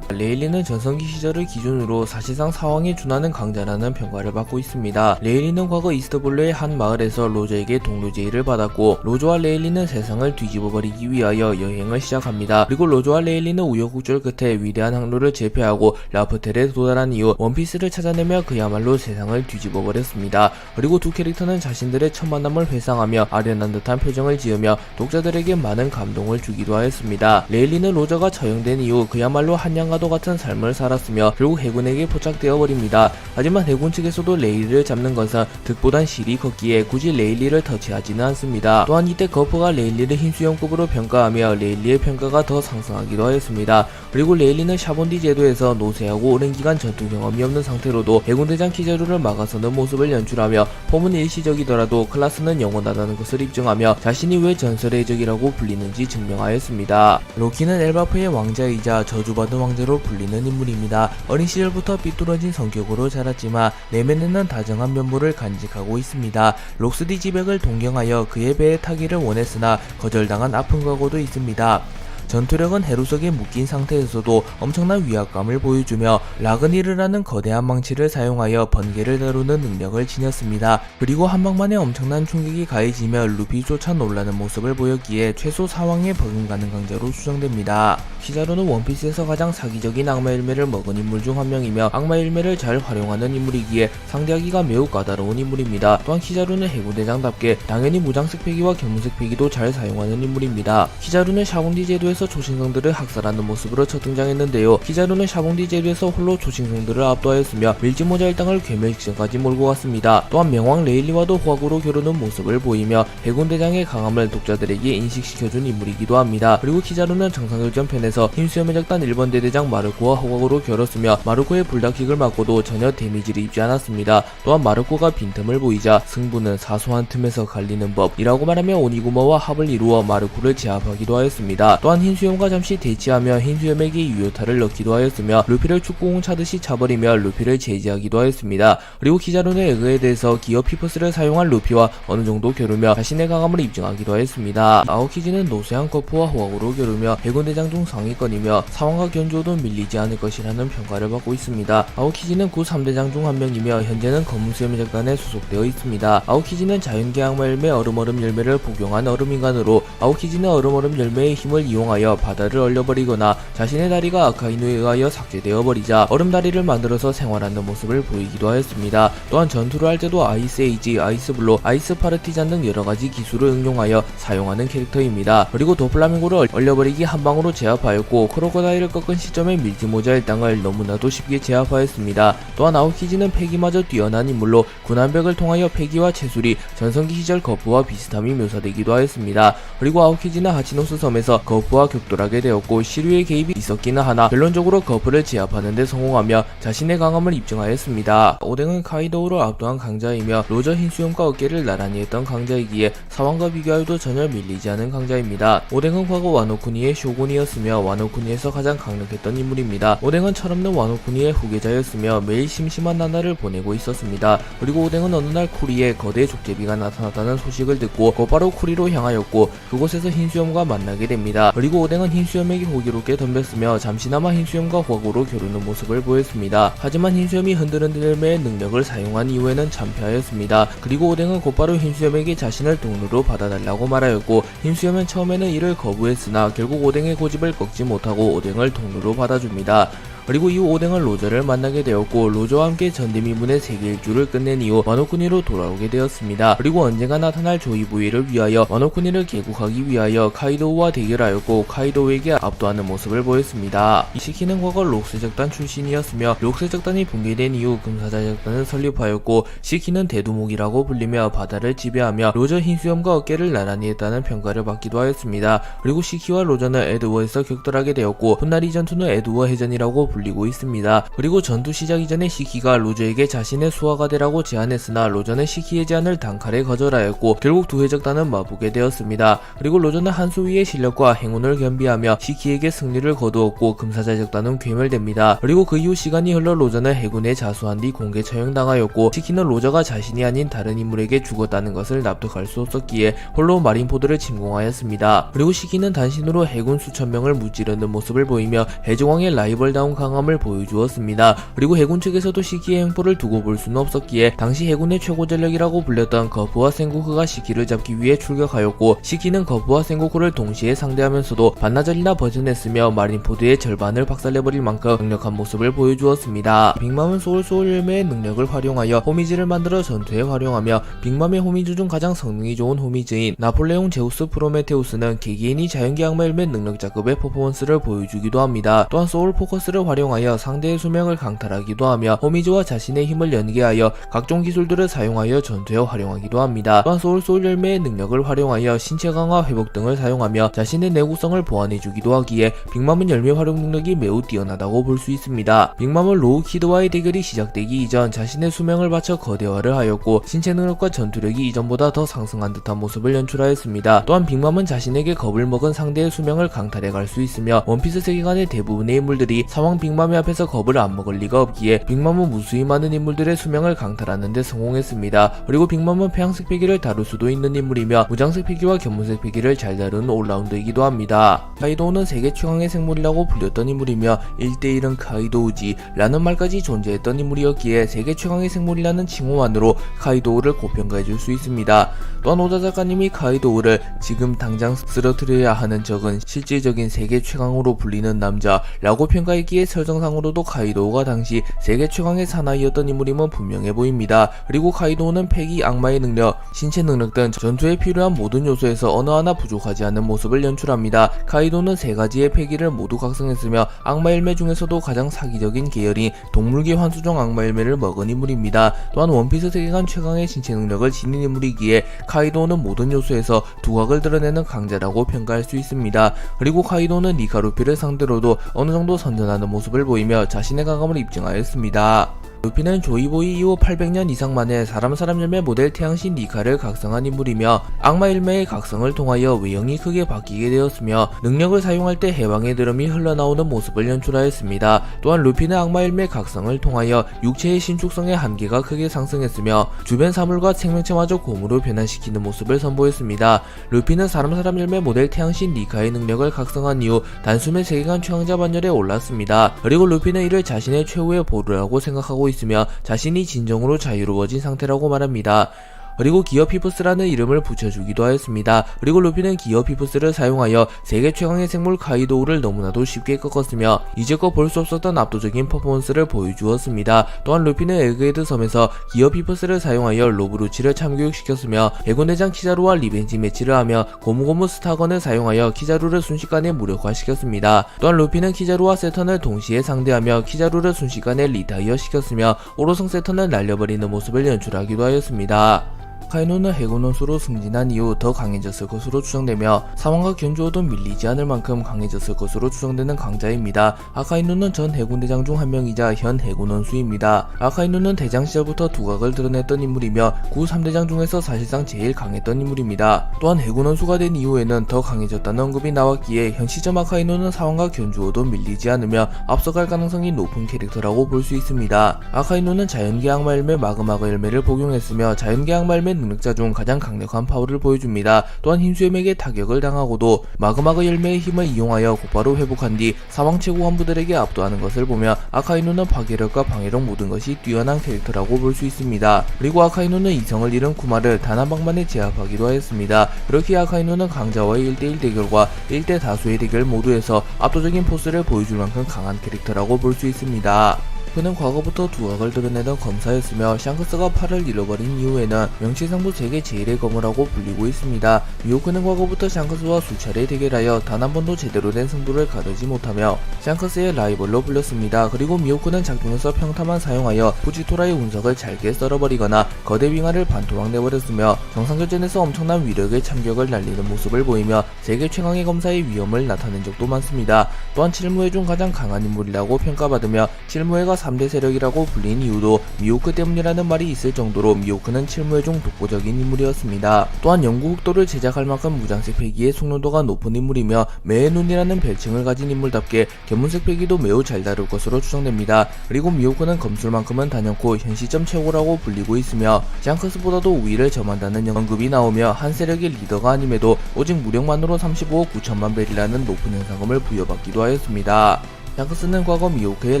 레일리는 전성기 시절을 기준으로 사실상 사왕에 준하는 강자라는 평가를 받고 있습니다. 레일리는 과거 이스트볼레의 한 마을에서 로저에게 동료 제의를 받았고 로저와 레일리는 세상을 뒤집어버리기 위하여 여행을 시작합니다. 그리고 로저와 레일리는 우여곡절 끝에 위대한 항로를 제패하고 라프텔에 도달한 이후 원피스를 찾아내며 그야말로 세상을 뒤집어버렸습니다. 그리고 두 캐릭터는 자신들의 첫 만남을 회상하며 아련한 듯한 표정을 지으며 독자들에게 많은 감동을 주기도 하였습니다. 레일리는 로저가 처형된 이후 그야말로 한양과 도 같은 삶을 살았으며 결국 해군에게 포착되어 버립니다. 하지만 해군 측에서도 레일리를 잡는 것은 득보단 실이 컸기에 굳이 레일리를 터치하지는 않습니다. 또한 이때 거프가 레일리를 흰수염급으로 평가하며 레일리의 평가가 더 상승하기도 하였습니다. 그리고 레일리는 샤본디 제도에서 노쇠하고 오랜 기간 전투 경험이 없는 상태로도 해군대장 키자루를 막아서는 모습을 연출하며 폼은 일시적이더라도 클라스는 영원하다는 것을 입증하며 자신이 왜 전설의 적이라고 불리는지 증명하였습니다. 로키는 엘바프의 왕자이자 저주받은 왕자로 불리는 인물입니다. 어린 시절부터 삐뚤어진 성격으로 자랐지만 내면에는 다정한 면모를 간직하고 있습니다. 록스디 지백을 동경하여 그의 배에 타기를 원했으나 거절당한 아픈 과거도 있습니다. 전투력은 해루석에 묶인 상태에서도 엄청난 위압감을 보여주며 라그니르라는 거대한 망치를 사용하여 번개를 다루는 능력을 지녔습니다. 그리고 한방만에 엄청난 충격이 가해지며 루피조차 놀라는 모습을 보였기에 최소 사왕에 버금가는 강자로 추정됩니다. 키자루는 원피스에서 가장 사기적인 악마 열매를 먹은 인물 중 한 명이며 악마 열매를 잘 활용하는 인물이기에 상대하기가 매우 까다로운 인물입니다. 또한 키자루는 해군대장답게 당연히 무장색 패기와 견문색 패기도 잘 사용하는 인물입니다. 키자루는 샤군디 제도에서 초신성들을 학살하는 모습으로 첫 등장했는데요. 키자루는 샤봉디 제도에서 홀로 초신성들을 압도하였으며 밀지모자 일당을 괴멸 직전까지 몰고 갔습니다. 또한 명왕 레일리와도 호학으로 겨루는 모습을 보이며 해군대장의 강함을 독자들에게 인식시켜준 인물이기도 합니다. 그리고 키자루는 정상결전 편에서 힘수염의 적단 1번 대대장 마르코와 호학으로 겨뤘으며 마르코의 불닭킥을 맞고도 전혀 데미지를 입지 않았습니다. 또한 마르코가 빈틈을 보이자 승부는 사소한 틈에서 갈리는 법이라고 말하며 오니구마와 합을 이루어 마르코를 제압하기도 하였습니다. 또한 흰수염과 잠시 대치하며 흰수염에게 유효타를 넣기도 하였으며 루피를 축구공 차듯이 차버리며 루피를 제지하기도 하였습니다. 그리고 키자루의 에그에 대해서 기어 피퍼스를 사용한 루피와 어느정도 겨루며 자신의 강함을 입증하기도 하였습니다. 아오키지는 노쇠한 거프와 호학으로 겨루며 해군대장 중 상위권이며 사왕과 견주어도 밀리지 않을 것이라는 평가를 받고 있습니다. 아오키지는 구 3대장 중 한 명이며 현재는 검은수염의 작단에 소속되어 있습니다. 아오키지는 자연계 악마 열매 얼음얼음 열매를 복용한 얼음인간으로 아오키지는 얼음얼음 열매의 힘을 이용하여 이용하여 바다를 얼려버리거나 자신의 다리가 아카이누에 의하여 삭제되어 버리자 얼음다리를 만들어서 생활하는 모습을 보이기도 하였습니다. 또한 전투를 할 때도 아이스 에이지, 아이스 블로, 아이스 파르티잔 등 여러가지 기술을 응용하여 사용하는 캐릭터입니다. 그리고 도플라밍고를 얼려버리기 한방으로 제압하였고 크로코다일을 꺾은 시점에 밀지모자 일당을 너무나도 쉽게 제압하였습니다. 또한 아오키지는 패기마저 뛰어난 인물로 군함벽을 통하여 패기와 채술이 전성기 시절 거프와 비슷함이 묘사되기도 하였습니다. 그리고 아오키지는 하치노스 섬에서 거프와 격돌하게 되었고 시류의 개입이 있었기는 하나 결론적으로 거프를 제압하는 데 성공하며 자신의 강함을 입증하였습니다. 오뎅은 카이도우를 압도한 강자이며 로저 흰수염과 어깨를 나란히 했던 강자이기에 사왕과 비교하여도 전혀 밀리지 않은 강자입니다. 오뎅은 과거 와노쿠니의 쇼군이었으며 와노쿠니에서 가장 강력했던 인물입니다. 오뎅은 철없는 와노쿠니의 후계자였으며 매일 심심한 나날을 보내고 있었습니다. 그리고 오뎅은 어느 날 쿠리에 거대 족제비가 나타났다는 소식을 듣고 곧바로 쿠리로 향하였고 그곳에서 흰수염과 만나게 됩니다. 그리고 오뎅은 흰수염에게 호기롭게 덤볐으며 잠시나마 흰수염과 과거로 겨루는 모습을 보였습니다. 하지만 흰수염이 흔들흔들매의 능력을 사용한 이후에는 참패하였습니다. 그리고 오뎅은 곧바로 흰수염에게 자신을 동료로 받아달라고 말하였고 흰수염은 처음에는 이를 거부했으나 결국 오뎅의 고집을 꺾지 못하고 오뎅을 동료로 받아줍니다. 그리고 이후 오뎅은 로저를 만나게 되었고 로저와 함께 전대미문의 세계 일주를 끝낸 이후 와노쿠니로 돌아오게 되었습니다. 그리고 언젠가 나타날 조이부이를 위하여 와노쿠니를 개국하기 위하여 카이도우와 대결하였고 카이도우에게 압도하는 모습을 보였습니다. 시키는 과거 록스적단 출신이었으며 록스적단이 붕괴된 이후 금사자적단을 설립하였고 시키는 대두목이라고 불리며 바다를 지배하며 로저 흰수염과 어깨를 나란히 했다는 평가를 받기도 하였습니다. 그리고 시키와 로저는 에드워에서 격돌하게 되었고 훗날 이 전투는 에드워 해전이라고 불리고 있습니다. 그리고 전투 시작 이전에 시키가 로저에게 자신의 수하가 되라고 제안했으나 로저는 시키의 제안을 단칼에 거절하였고 결국 두 해적단은 맞붙게 되었습니다. 그리고 로저는 한수위의 실력과 행운을 겸비하며 시키에게 승리를 거두었고 금사자 해적단은 괴멸됩니다. 그리고 그 이후 시간이 흘러 로저는 해군에 자수한 뒤 공개 처형당하였고 시키는 로저가 자신이 아닌 다른 인물에게 죽었다는 것을 납득할 수 없었기에 홀로 마린포드를 침공하였습니다. 그리고 시키는 단신으로 해군 수천 명을 무찌르는 모습을 보이며 해적왕의 라이벌다운 강함을 보여주었습니다. 그리고 해군 측에서도 시키의 횡포를 두고 볼 수는 없었기에 당시 해군의 최고 전력이라고 불렸던 거프와 센고쿠가 시키를 잡기 위해 출격하였고 시키는 거프와 센고쿠를 동시에 상대하면서도 반나절이나 버텨냈으며 마린포드의 절반을 박살내버릴 만큼 강력한 모습을 보여주었습니다. 빅맘은 소울 열매의 능력을 활용하여 호미지를 만들어 전투에 활용하며 빅맘의 호미주 중 가장 성능이 좋은 호미즈인 나폴레옹 제우스 프로메테우스는 개개인이 자연계 악마 열매 능력자급의 퍼포먼스를 보여주기도 합니다. 또한 소울 포커스를 활용하여 상대의 수명을 강탈하기도 하며 호미즈와 자신의 힘을 연계하여 각종 기술들을 사용하여 전투에 활용하기도 합니다. 또한 소울 열매의 능력을 활용하여 신체 강화 회복 등을 사용하며 자신의 내구성을 보완해주기도 하기에 빅맘은 열매 활용 능력이 매우 뛰어나다고 볼 수 있습니다. 빅맘은 로우키드와의 대결이 시작되기 이전 자신의 수명을 바쳐 거대화를 하였고 신체 능력과 전투력이 이전보다 더 상승한 듯한 모습을 연출하였습니다. 또한 빅맘은 자신에게 겁을 먹은 상대의 수명을 강탈해 갈 수 있으며 원피스 세계관의 대부분의 인물들이 사왕 빅맘의 앞에서 겁을 안 먹을 리가 없기에 빅맘은 무수히 많은 인물들의 수명을 강탈하는 데 성공했습니다. 그리고 빅맘은 폐양색 패기를 다룰 수도 있는 인물이며 무장색 패기와 견문색 패기를 잘 다루는 올라운더이기도 합니다. 카이도우는 세계 최강의 생물이라고 불렸던 인물이며 1대1은 카이도우지 라는 말까지 존재했던 인물이었기에 세계 최강의 생물이라는 칭호만으로 카이도우를 고평가해줄 수 있습니다. 또한 오다 작가님이 카이도우를 지금 당장 쓰러뜨려야 하는 적은 실질적인 세계 최강으로 불리는 남자라고 평가했기에 설정상으로도 카이도우가 당시 세계 최강의 사나이였던 인물임은 분명해 보입니다. 그리고 카이도우는 패기, 악마의 능력, 신체 능력 등 전투에 필요한 모든 요소에서 어느 하나 부족하지 않은 모습을 연출합니다. 카이도우는 세 가지의 패기를 모두 각성했으며 악마 열매 중에서도 가장 사기적인 계열인 동물계 환수종 악마 열매를 먹은 인물입니다. 또한 원피스 세계관 최강의 신체 능력을 지닌 인물이기에 카이도우는 모든 요소에서 두각을 드러내는 강자라고 평가할 수 있습니다. 그리고 카이도우는 니카루피를 상대로도 어느 정도 선전하는 모습을 보이며 자신의 강함을 입증하였습니다. 루피는 조이보이 이후 800년 이상 만에 사람 열매 모델 태양신 니카를 각성한 인물이며 악마 열매의 각성을 통하여 외형이 크게 바뀌게 되었으며 능력을 사용할 때 해왕의 드럼이 흘러나오는 모습을 연출하였습니다. 또한 루피는 악마 열매 각성을 통하여 육체의 신축성의 한계가 크게 상승했으며 주변 사물과 생명체마저 곰으로 변환시키는 모습을 선보였습니다. 루피는 사람 열매 모델 태양신 니카의 능력을 각성한 이후 단숨에 세계관 최강자 반열에 올랐습니다. 그리고 루피는 이를 자신의 최후의 보루라고 생각하고 있으며 자신이 진정으로 자유로워진 상태라고 말합니다. 그리고 기어 피프스라는 이름을 붙여주기도 하였습니다. 그리고 루피는 기어 피프스를 사용하여 세계 최강의 생물 카이도우를 너무나도 쉽게 꺾었으며 이제껏 볼 수 없었던 압도적인 퍼포먼스를 보여주었습니다. 또한 루피는 에그헤드 섬에서 기어 피프스를 사용하여 로브루치를 참교육시켰으며 해군대장 키자루와 리벤지 매치를 하며 고무고무 스타건을 사용하여 키자루를 순식간에 무력화시켰습니다. 또한 루피는 키자루와 세턴을 동시에 상대하며 키자루를 순식간에 리타이어 시켰으며 오로성 세턴을 날려버리는 모습을 연출하기도 하였습니다. 아카이누는 해군 원수로 승진한 이후 더 강해졌을 것으로 추정되며 사왕과 견주어도 밀리지 않을 만큼 강해졌을 것으로 추정되는 강자입니다. 아카이누는 전 해군대장 중 한 명이자 현 해군 원수입니다. 아카이누는 대장 시절부터 두각을 드러냈던 인물이며 구 3대장 중에서 사실상 제일 강했던 인물입니다. 또한 해군 원수가 된 이후에는 더 강해졌다는 언급이 나왔기에 현 시점 아카이누는 사왕과 견주어도 밀리지 않으며 앞서갈 가능성이 높은 캐릭터라고 볼 수 있습니다. 아카이누는 자연계 악마 열매 마그마그 열매를 복용했으며 자연계 악마 열매 능력자 중 가장 강력한 파워를 보여줍니다. 또한 흰수염에게 타격을 당하고도 마그마그 열매의 힘을 이용하여 곧바로 회복한 뒤 사왕 최고 간부들에게 압도하는 것을 보며 아카이누는 파괴력과 방해력 모든 것이 뛰어난 캐릭터라고 볼 수 있습니다. 그리고 아카이누는 이성을 잃은 쿠마를 단 한 방만에 제압하기도 하였습니다. 그렇게 아카이누는 강자와의 1대1 대결과 1대 다수의 대결 모두에서 압도적인 포스를 보여줄 만큼 강한 캐릭터라고 볼 수 있습니다. 그는 과거부터 두각을 드러내던 검사였으며 샹크스가 팔을 잃어버린 이후에는 명치상부 세계 제일의 검이라고 불리고 있습니다. 미호크는 과거부터 샹크스와 수차례 대결하여 단 한 번도 제대로 된 승부를 가르지 못하며 샹크스의 라이벌로 불렸습니다. 그리고 미호크는 작중에서 평타만 사용하여 부지토라의 운석을 잘게 썰어버리거나 거대 윙하를 반토막 내버렸으며 정상교전에서 엄청난 위력의 참격을 날리는 모습을 보이며 세계 최강의 검사의 위험을 나타낸 적도 많습니다. 또한 칠무회 중 가장 강한 인물이라고 평가받으며 칠무회가 3대 세력이라고 불린 이유도 미호크 때문이라는 말이 있을 정도로 미호크는 칠무회 중 독보적인 인물이었습니다. 또한 영구 흑도를 제작할 만큼 무장색 패기의 숙련도가 높은 인물이며 매의 눈이라는 별칭을 가진 인물답게 견문색 패기도 매우 잘 다룰 것으로 추정됩니다. 그리고 미호크는 검술만큼은 단연코 현 시점 최고라고 불리고 있으며 샹크스보다도 우위를 점한다는 언급이 나오며 한 세력의 리더가 아님에도 오직 무력만으로 35억 9천만 벨이라는 높은 현상금을 부여받기도 하였습니다. 샹크스는 과거 미호크의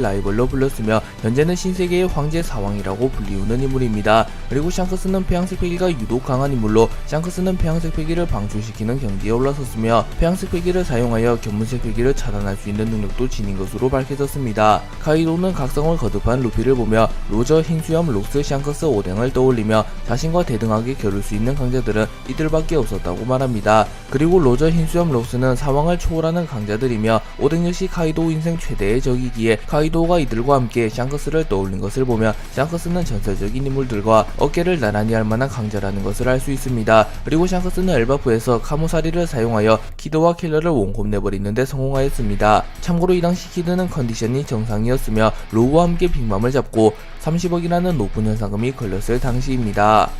라이벌로 불렸으며 현재는 신세계의 황제 사왕이라고 불리우는 인물입니다. 그리고 샹크스는 폐양색 패기가 유독 강한 인물로 샹크스는 폐양색 패기를 방출시키는 경지에 올라섰으며 폐양색 패기를 사용하여 견문색 패기를 차단할 수 있는 능력도 지닌 것으로 밝혀졌습니다. 카이도는 각성을 거듭한 루피를 보며 로저, 흰수염, 록스, 샹크스, 오뎅을 떠올리며 자신과 대등하게 겨룰 수 있는 강자들은 이들밖에 없었다고 말합니다. 그리고 로저, 흰수염, 록스는 사왕을 초월하는 강자들이며 오뎅 역시 카이도 인생 최대의 적이기에 카이도우가 이들과 함께 샹크스를 떠올린 것을 보며 샹크스는 전설적인 인물들과 어깨를 나란히 할 만한 강자라는 것을 알 수 있습니다. 그리고 샹크스는 엘바프에서 카무사리를 사용하여 키드와 킬러를 원콤 내버리는데 성공하였습니다. 참고로 이 당시 키드는 컨디션이 정상이었으며 로우와 함께 빅맘을 잡고 30억이라는 높은 현상금이 걸렸을 당시입니다.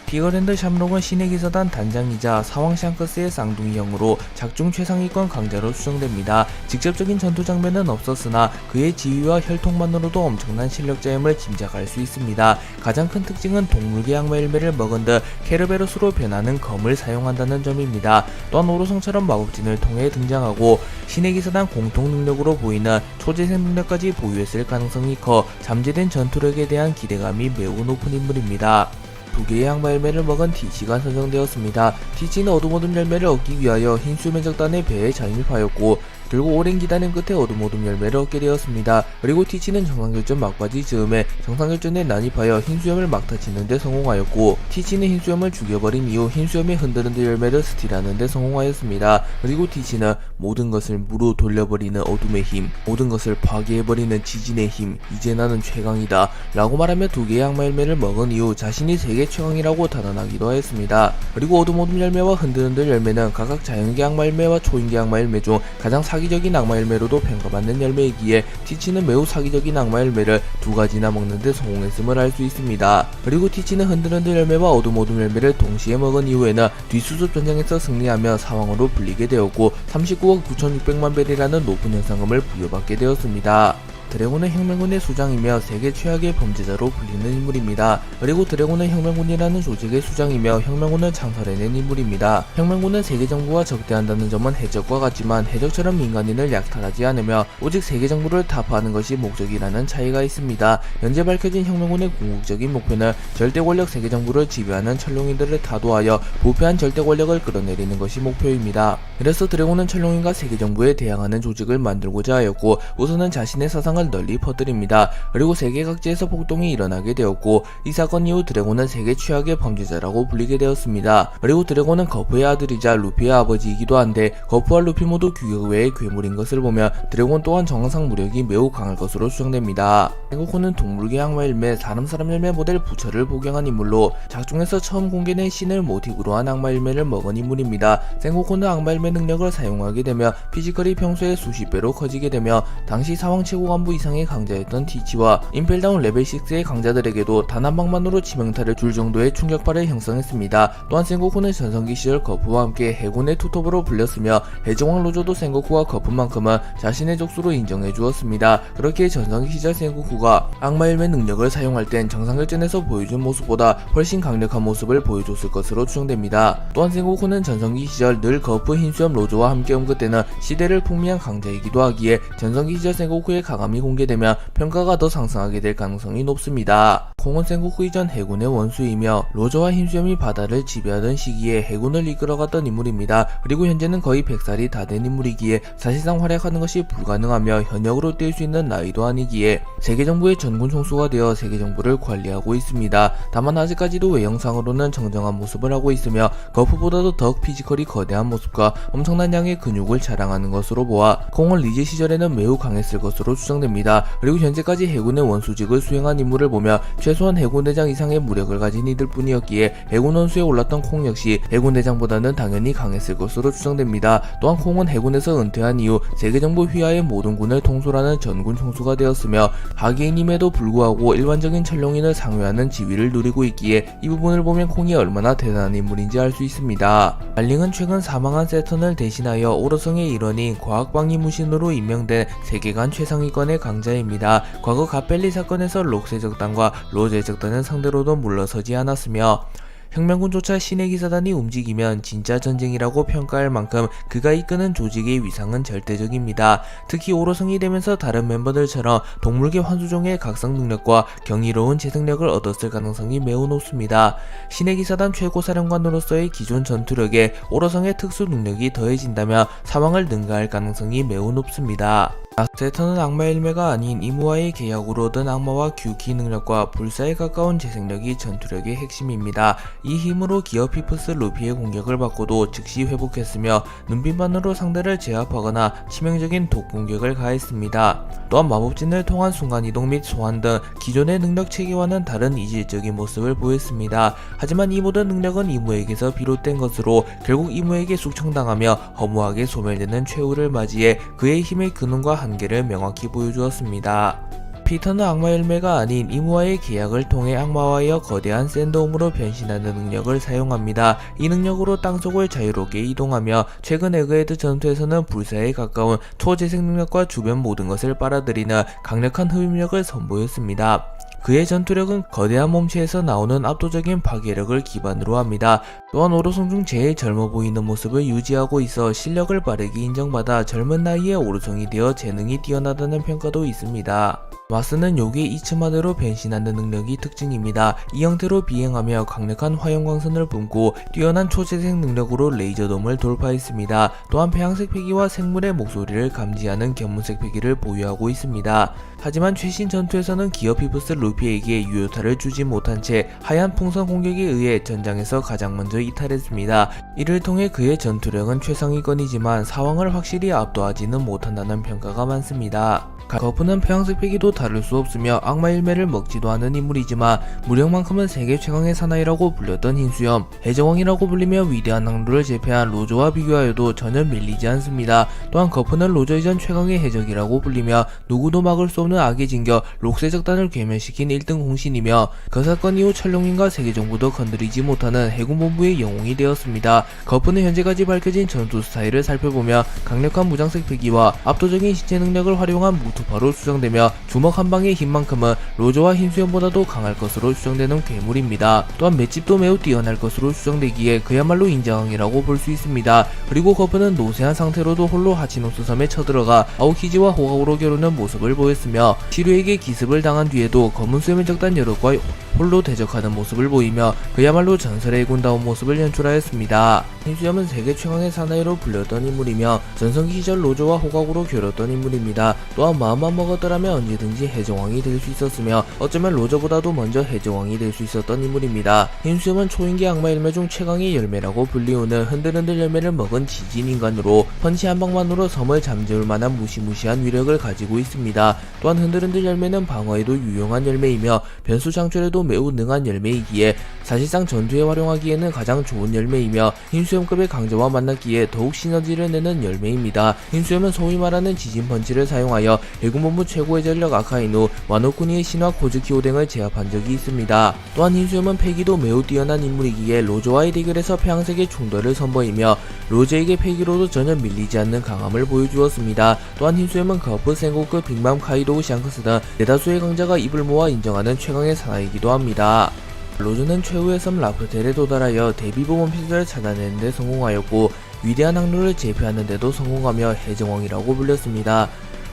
비거랜드 샴록은 신의 기사단 단장이자 사왕 샹크스의 쌍둥이 형으로 작중 최상위권 강자로 추정됩니다. 직접적인 전투 장면은 없었으나 그의 지위와 혈통만으로도 엄청난 실력자임을 짐작할 수 있습니다. 가장 큰 특징은 동물계 악마 열매를 먹은 듯 케르베로스로 변하는 검을 사용한다는 점입니다. 또한 오로성처럼 마법진을 통해 등장하고 신의 기사단 공통 능력으로 보이는 초재생 능력까지 보유했을 가능성이 커 잠재된 전투력에 대한 기대감이 매우 높은 인물입니다. 두 개의 악마 열매를 먹은 티치가 선정되었습니다. 티치는 어둠 열매를 얻기 위하여 흰수면적단의 배에 잠입하였고 결국 오랜 기다림 끝에 어둠 열매를 얻게 되었습니다. 그리고 티치는 정상결전 막바지 즈음에 정상결전에 난입하여 흰수염을 막타치는데 성공하였고 티치는 흰수염을 죽여버린 이후 흰수염의 흔들흔들 열매를 스틸하는데 성공하였습니다. 그리고 티치는 모든 것을 무로 돌려버리는 어둠의 힘, 모든 것을 파괴해버리는 지진의 힘, 이제 나는 최강이다 라고 말하며 두 개의 악마 열매를 먹은 이후 자신이 세계 최강이라고 단언하기도 하였습니다. 그리고 어둠 열매와 흔들흔들 열매는 각각 자연계 악마 열매와 초인계 악마 열매 중 가장 사기적인 악마 열매로도 평가받는 열매이기에 티치는 매우 사기적인 악마 열매를 두 가지나 먹는데 성공했음을 알 수 있습니다. 그리고 티치는 흔들흔들 열매와 어둠 열매를 동시에 먹은 이후에는 뒷수습 전쟁에서 승리하며 사왕으로 불리게 되었고 39억 9,600만 벨이라는 높은 현상금을 부여받게 되었습니다. 드래곤은 혁명군의 수장이며 세계 최악의 범죄자로 불리는 인물입니다. 그리고 드래곤은 혁명군이라는 조직의 수장이며 혁명군을 창설해낸 인물입니다. 혁명군은 세계 정부와 적대한다는 점은 해적과 같지만 해적처럼 민간인을 약탈하지 않으며 오직 세계 정부를 타파하는 것이 목적이라는 차이가 있습니다. 현재 밝혀진 혁명군의 궁극적인 목표는 절대 권력 세계 정부를 지배하는 천룡인들을 타도하여 부패한 절대 권력을 끌어내리는 것이 목표입니다. 그래서 드래곤은 천룡인과 세계 정부에 대항하는 조직을 만들고자 하였고 우선은 자신의 사상을 널리 퍼뜨립니다. 그리고 세계 각지에서 폭동이 일어나게 되었고 이 사건 이후 드래곤은 세계 최악의 범죄자라고 불리게 되었습니다. 그리고 드래곤은 거프의 아들이자 루피의 아버지이기도 한데 거프와 루피 모두 규격 외의 괴물인 것을 보면 드래곤 또한 정상 무력이 매우 강할 것으로 추정됩니다. 생고쿠는 동물계 악마 열매, 사람 열매 모델 부처를 복용한 인물로 작중에서 처음 공개된 신을 모티브로 한 악마 열매를 먹은 인물입니다. 생고쿠는 악마 열매 능력을 사용하게 되며 피지컬이 평소에 수십 배로 커지게 되며 당시 사왕 최고 간부 이상의 강자였던 티치와 임펠다운 레벨 6의 강자들에게도 단 한 방만으로 치명타를 줄 정도의 충격파를 형성했습니다. 또한 생고쿠는 전성기 시절 거프와 함께 해군의 투톱으로 불렸으며 해적왕 로조도 생고쿠와 거프만큼은 자신의 족수로 인정해 주었습니다. 그렇게 전성기 시절 생고쿠가 악마 열매 능력을 사용할 땐 정상결전에서 보여준 모습보다 훨씬 강력한 모습을 보여줬을 것으로 추정됩니다. 또한 생고쿠는 전성기 시절 늘 거프 흰수염 로조와 함께 온 그때는 시대를 풍미한 강자이기도 하기에 전성기 시절 생고쿠의 가감이 공개되면 평가가 더 상승하게 될 가능성이 높습니다. 콩은 생고쿠 이전 해군의 원수이며 로조와 흰수염이 바다를 지배하던 시기에 해군을 이끌어갔던 인물입니다. 그리고 현재는 거의 100살이 다 된 인물이기에 사실상 활약하는 것이 불가능하며 현역으로 뛸 수 있는 나이도 아니기에 세계정부의 전군 총수가 되어 세계정부를 관리하고 있습니다. 다만 아직까지도 외형상으로는 정정한 모습을 하고 있으며 거프보다도 더욱 피지컬이 거대한 모습과 엄청난 양의 근육을 자랑하는 것으로 보아 콩은 리제 시절에는 매우 강했을 것으로 추정됩니다. 그리고 현재까지 해군의 원수직을 수행한 인물을 보며 최소한 해군대장 이상의 무력을 가진 이들 뿐이었기에 해군 원수에 올랐던 콩 역시 해군대장보다는 당연히 강했을 것으로 추정됩니다. 또한 콩은 해군에서 은퇴한 이후 세계정부 휘하의 모든 군을 통솔하는 전군 총수가 되었으며 하계인임에도 불구하고 일반적인 천룡인을 상회하는 지위를 누리고 있기에 이 부분을 보면 콩이 얼마나 대단한 인물인지 알 수 있습니다. 알링은 최근 사망한 세턴을 대신하여 오로성의 일원인 과학방위무신으로 임명된 세계관 최상위권의 강자입니다. 과거 갓벨리 사건에서 록세적단과 로제적단은 상대로도 물러서지 않았으며 혁명군조차 신의 기사단이 움직이면 진짜 전쟁이라고 평가할 만큼 그가 이끄는 조직의 위상은 절대적입니다. 특히 오로성이 되면서 다른 멤버들처럼 동물계 환수종의 각성 능력과 경이로운 재생력을 얻었을 가능성이 매우 높습니다. 신의 기사단 최고사령관으로서의 기존 전투력에 오로성의 특수 능력이 더해진다면 사망을 능가할 가능성이 매우 높습니다. 세턴은 악마 열매가 아닌 이무와의 계약으로 얻은 악마와 규키 능력과 불사에 가까운 재생력이 전투력의 핵심입니다. 이 힘으로 기어 피프스 루피의 공격을 받고도 즉시 회복했으며 눈빛만으로 상대를 제압하거나 치명적인 독 공격을 가했습니다. 또한 마법진을 통한 순간이동 및 소환 등 기존의 능력 체계와는 다른 이질적인 모습을 보였습니다. 하지만 이 모든 능력은 이무에게서 비롯된 것으로 결국 이무에게 숙청당하며 허무하게 소멸되는 최후를 맞이해 그의 힘의 근원과 한계를 명확히 보여주었습니다. 피터는 악마 열매가 아닌 이무와의 계약을 통해 악마와의 거대한 샌드홈으로 변신하는 능력을 사용합니다. 이 능력으로 땅속을 자유롭게 이동하며 최근 에그헤드 전투에서는 불사에 가까운 초재생 능력과 주변 모든 것을 빨아들이는 강력한 흡입력을 선보였습니다. 그의 전투력은 거대한 몸체에서 나오는 압도적인 파괴력을 기반으로 합니다. 또한 오로성 중 제일 젊어 보이는 모습을 유지하고 있어 실력을 빠르게 인정받아 젊은 나이에 오로성이 되어 재능이 뛰어나다는 평가도 있습니다. 마스는 요괴 이츠마대로 변신하는 능력이 특징입니다. 이 형태로 비행하며 강력한 화염광선을 뿜고 뛰어난 초재생 능력으로 레이저돔을 돌파했습니다. 또한 폐양색 패기와 생물의 목소리를 감지하는 견문색 패기를 보유하고 있습니다. 하지만 최신 전투에서는 기어 피프스 루피에게 유효타를 주지 못한 채 하얀 풍선 공격에 의해 전장에서 가장 먼저 이탈했습니다. 이를 통해 그의 전투력은 최상위권이지만 사왕을 확실히 압도하지는 못한다는 평가가 많습니다. 거프는 폐양색 패기도 다를 수 없으며 악마 열매를 먹지도 않은 인물이지만 무력만큼은 세계 최강의 사나이라고 불렸던 흰수염, 해적왕이라고 불리며 위대한 항로를 제패한 로조와 비교하여도 전혀 밀리지 않습니다. 또한 거프는 로조 이전 최강의 해적이라고 불리며 누구도 막을 수 없는 악의 진격 록세적단을 괴멸시킨 1등 공신이며 그 사건 이후 천룡인과 세계정부도 건드리지 못하는 해군본부의 전투의 영웅이 되었습니다. 거프는 현재까지 밝혀진 전투 스타일을 살펴보며 강력한 무장색 패기와 압도적인 신체 능력을 활용한 무투파로 추정되며 주먹 한 방의 힘만큼은 로저와 흰수염보다도 강할 것으로 추정되는 괴물입니다. 또한 맷집도 매우 뛰어날 것으로 추정되기에 그야말로 인정이라고 볼 수 있습니다. 그리고 거프는 노쇠한 상태로도 홀로 하치노스 섬에 쳐들어가 아오키지와 호가우로 겨루는 모습을 보였으며 시류에게 기습을 당한 뒤에도 검은 수염을 적단 여럿과 홀로 대적하는 모습을 보이며 그야말로 전설의 군다운 모습을 연출하였습니다. 흰수염은 세계 최강의 사나이로 불렸던 인물이며 전성기 시절 로저와 호가우로 겨뤘던 인물입니다. 또한 마음만 먹었더라면 언제든지 해적왕이 될 수 있었으며 어쩌면 로저보다도 먼저 해적왕이 될 수 있었던 인물입니다. 흰수염은 초인기 악마 열매 중 최강의 열매라고 불리우는 흔들흔들 열매를 먹은 지진 인간으로 펀치 한 방만으로 섬을 잠재울 만한 무시무시한 위력을 가지고 있습니다. 또한 흔들흔들 열매는 방어에도 유용한 열매이며 변수 창출에도 매우 능한 열매이기에 사실상 전투에 활용하기에는 가장 좋은 열매이며 흰수염급의 강자와 만났기에 더욱 시너지를 내는 열매입니다. 흰수염은 소위 말하는 지진 펀치를 사용하여 해군본부 최고의 전력 아카이누 와노쿠니의 신화 코즈키 오뎅을 제압한 적이 있습니다. 또한 흰수염은 패기도 매우 뛰어난 인물이기에 로저와의 대결에서 폐양색의 충돌을 선보이며 로저에게 패기로도 전혀 밀리지 않는 강함을 보여주었습니다. 또한 흰수염은 거프, 생고크, 빅맘, 카이도우, 샹크스 등 대다수의 강자가 입을 모아 인정하는 최강의 사나이기도 합니다. 로저는 최후의 섬 라프텔에 도달하여 대비보 원피스를 찾아내는 데 성공하였고 위대한 항로를 제패하는 데도 성공하며 해적왕이라고 불렸습니다.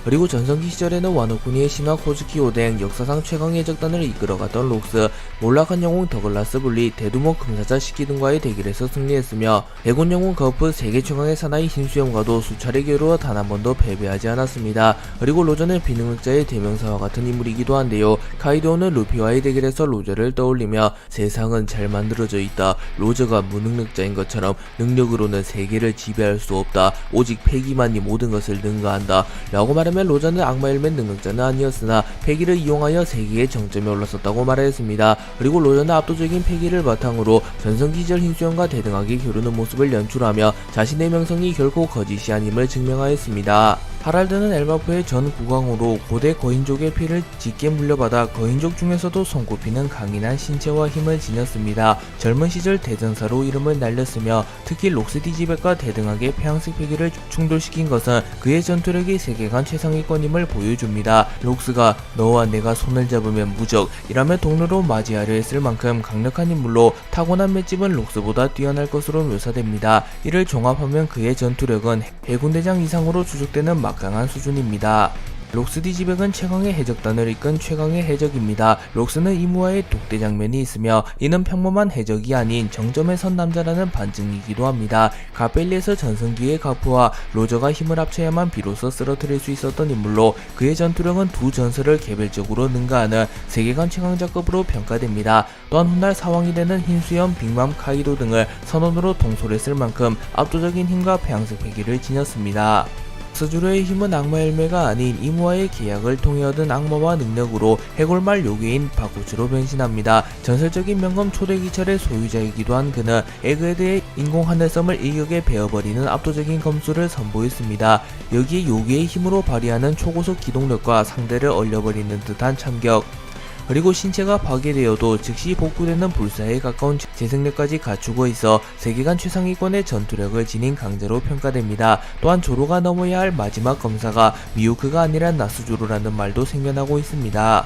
그리고 전성기 시절에는 와노쿠니의 신화 코즈키 오뎅, 역사상 최강의 해적단을 이끌어갔던 록스, 몰락한 영웅 더글라스 블리, 대두목 금사자 시키 등과의 대결에서 승리했으며 해군 영웅 거프, 세계 최강의 사나이 흰수염과도 수차례 겨루어 단 한 번도 패배하지 않았습니다. 그리고 로저는 비능력자의 대명사와 같은 인물이기도 한데요. 카이도우는 루피와의 대결에서 로저를 떠올리며 세상은 잘 만들어져 있다. 로저가 무능력자인 것처럼 능력으로는 세계를 지배할 수 없다. 오직 패기만이 모든 것을 능가한다. 라고 말하며 로저는 악마 열매 능력자는 아니었으나 패기를 이용하여 세계의 정점에 올랐었다고 말하였습니다. 그리고 로저는 압도적인 패기를 바탕으로 전성기 시절 흰수염과 대등하게 겨루는 모습을 연출하며 자신의 명성이 결코 거짓이 아님을 증명하였습니다. 하랄드는 엘바프의 전 국왕으로 고대 거인족의 피를 짙게 물려받아 거인족 중에서도 손꼽히는 강인한 신체와 힘을 지녔습니다. 젊은 시절 대전사로 이름을 날렸으며 특히 록스디지백과 대등하게 폐양색 패기를 충돌시킨 것은 그의 전투력이 세계관 최상위권임을 보여줍니다. 록스가 너와 내가 손을 잡으면 무적이라며 동료로 맞이하려 했을 만큼 강력한 인물로 타고난 맷집은 록스보다 뛰어날 것으로 묘사됩니다. 이를 종합하면 그의 전투력은 해군대장 이상으로 추측되는 막강한 수준입니다. 록스디지백은 최강의 해적단을 이끈 최강의 해적입니다. 록스는 이무와의 독대 장면이 있으며 이는 평범한 해적이 아닌 정점에 선 남자라는 반증이기도 합니다. 가벨리에서 전성기의 가프와 로저가 힘을 합쳐야만 비로소 쓰러뜨릴 수 있었던 인물로 그의 전투력은 두 전설을 개별적으로 능가하는 세계관 최강자급으로 평가됩니다. 또한 훗날 사왕이 되는 흰수염, 빅맘, 카이도 등을 선원으로 통솔했을 만큼 압도적인 힘과 폐양색 패기를 지녔습니다. 스주로의 힘은 악마 열매가 아닌 이무와의 계약을 통해 얻은 악마와 능력으로 해골말 요괴인 바쿠츠로 변신합니다. 전설적인 명검 초대기철의 소유자이기도 한 그는 에그헤드의 인공 하늘섬을 일격에 베어버리는 압도적인 검수를 선보였습니다. 여기에 요괴의 힘으로 발휘하는 초고속 기동력과 상대를 얼려버리는 듯한 참격, 그리고 신체가 파괴되어도 즉시 복구되는 불사에 가까운 재생력까지 갖추고 있어 세계관 최상위권의 전투력을 지닌 강자로 평가됩니다. 또한 조로가 넘어야 할 마지막 검사가 미우크가 아니라 나스조로라는 말도 생겨나고 있습니다.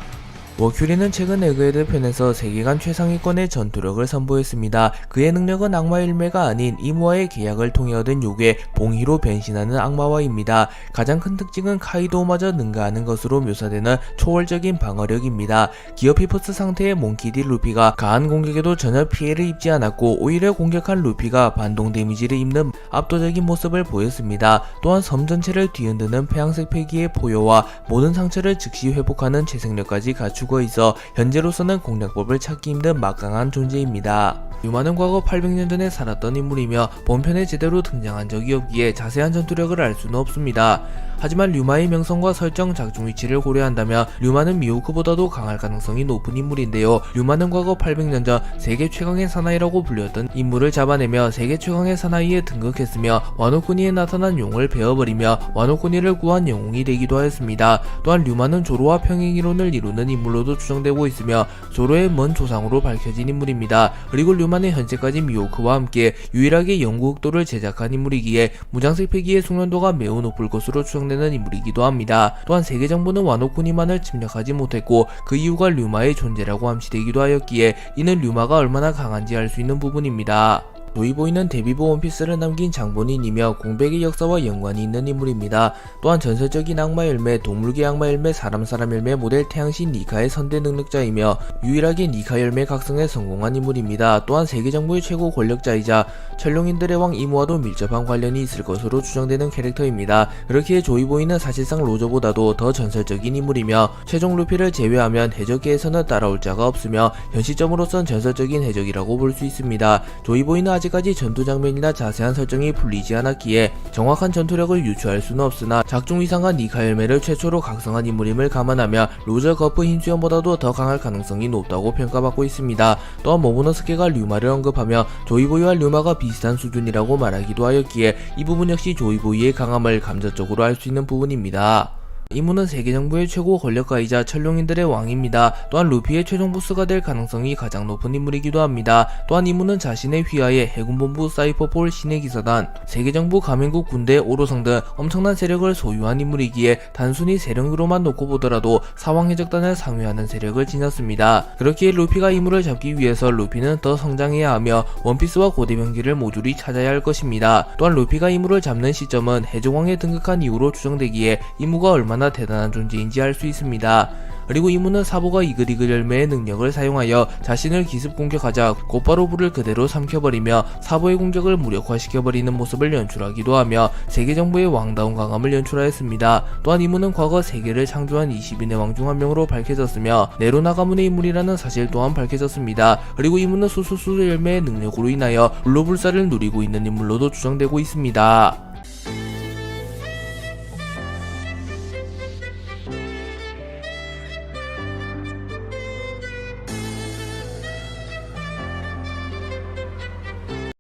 워큐리는 최근 에그헤드 편에서 세계관 최상위권의 전투력을 선보였습니다. 그의 능력은 악마 열매가 아닌 이무와의 계약을 통해 얻은 요괴 봉희로 변신하는 악마와입니다. 가장 큰 특징은 카이도우마저 능가하는 것으로 묘사되는 초월적인 방어력입니다. 기어 피퍼스 상태의 몽키디 루피가 가한 공격에도 전혀 피해를 입지 않았고 오히려 공격한 루피가 반동 데미지를 입는 압도적인 모습을 보였습니다. 또한 섬 전체를 뒤흔드는 폐양색 패기의 포효와 모든 상처를 즉시 회복하는 재생력까지 갖추고 있어 현재로서는 공략법을 찾기 힘든 막강한 존재입니다. 유마는 과거 800년 전에 살았던 인물이며 본편에 제대로 등장한 적이 없기에 자세한 전투력을 알 수는 없습니다. 하지만 류마의 명성과 설정, 작중 위치를 고려한다면 류마는 미호크보다도 강할 가능성이 높은 인물인데요. 류마는 과거 800년 전 세계 최강의 사나이라고 불렸던 인물을 잡아내며 세계 최강의 사나이에 등극했으며 와노쿠니에 나타난 용을 베어버리며 와노쿠니를 구한 영웅이 되기도 하였습니다. 또한 류마는 조로와 평행이론을 이루는 인물로도 추정되고 있으며 조로의 먼 조상으로 밝혀진 인물입니다. 그리고 류마는 현재까지 미호크와 함께 유일하게 영구흑도를 제작한 인물이기에 무장색 폐기의 숙련도가 매우 높을 것으로 추정되는 인물이기도 합니다. 또한 세계 정부는 와노쿠니만을 침략하지 못했고 그 이유가 류마의 존재라고 암시되기도 하였기에 이는 류마가 얼마나 강한지 알 수 있는 부분입니다. 조이보이는 데뷔부 원피스를 남긴 장본인이며 공백의 역사와 연관이 있는 인물입니다. 또한 전설적인 악마 열매, 동물계 악마 열매, 사람 열매 모델 태양신 니카의 선대 능력자이며 유일하게 니카 열매 각성에 성공한 인물입니다. 또한 세계정부의 최고 권력자이자 천룡인들의 왕 이무와도 밀접한 관련이 있을 것으로 추정되는 캐릭터입니다. 그렇기에 조이보이는 사실상 로저보다도 더 전설적인 인물이며 최종 루피를 제외하면 해적계에서는 따라올 자가 없으며 현 시점으로선 전설적인 해적이라고 볼 수 있습니다. 조이보이는 아직까지 전투 장면이나 자세한 설정이 풀리지 않았기에 정확한 전투력을 유추할 수는 없으나 작중 이상한 니카 열매를 최초로 각성한 인물임을 감안하며 로저 거프 흰수염보다도 더 강할 가능성이 높다고 평가받고 있습니다. 또한 모모노스케가 류마를 언급하며 조이보이와 류마가 비슷한 수준이라고 말하기도 하였기에 이 부분 역시 조이보이의 강함을 감정적으로 알 수 있는 부분입니다. 이무는 세계정부의 최고 권력가이자 천룡인들의 왕입니다. 또한 루피의 최종 보스가 될 가능성이 가장 높은 인물이기도 합니다. 또한 이무는 자신의 휘하에 해군본부, 사이퍼폴, 신의 기사단, 세계정부, 가맹국, 군대, 오로성 등 엄청난 세력을 소유한 인물이기에 단순히 세력으로만 놓고 보더라도 사왕해적단을 상회하는 세력을 지녔습니다. 그렇기에 루피가 이무를 잡기 위해서 루피는 더 성장해야 하며 원피스와 고대병기를 모조리 찾아야 할 것입니다. 또한 루피가 이무를 잡는 시점은 해적왕에 등극한 이후로 추정되기에 이무가 얼마나 대단한 존재인지 알 수 있습니다. 그리고 이무는 사보가 이글이글 열매의 능력을 사용하여 자신을 기습 공격하자 곧바로 불을 그대로 삼켜버리며 사보의 공격을 무력화시켜버리는 모습을 연출하기도 하며 세계정부의 왕다운 강함을 연출하였습니다. 또한 이무는 과거 세계를 창조한 20인의 왕 중 한 명으로 밝혀졌으며 네로나 가문의 인물이라는 사실 또한 밝혀졌습니다. 그리고 이무는 수수수 열매의 능력으로 인하여 불로불사를 누리고 있는 인물로도 추정되고 있습니다.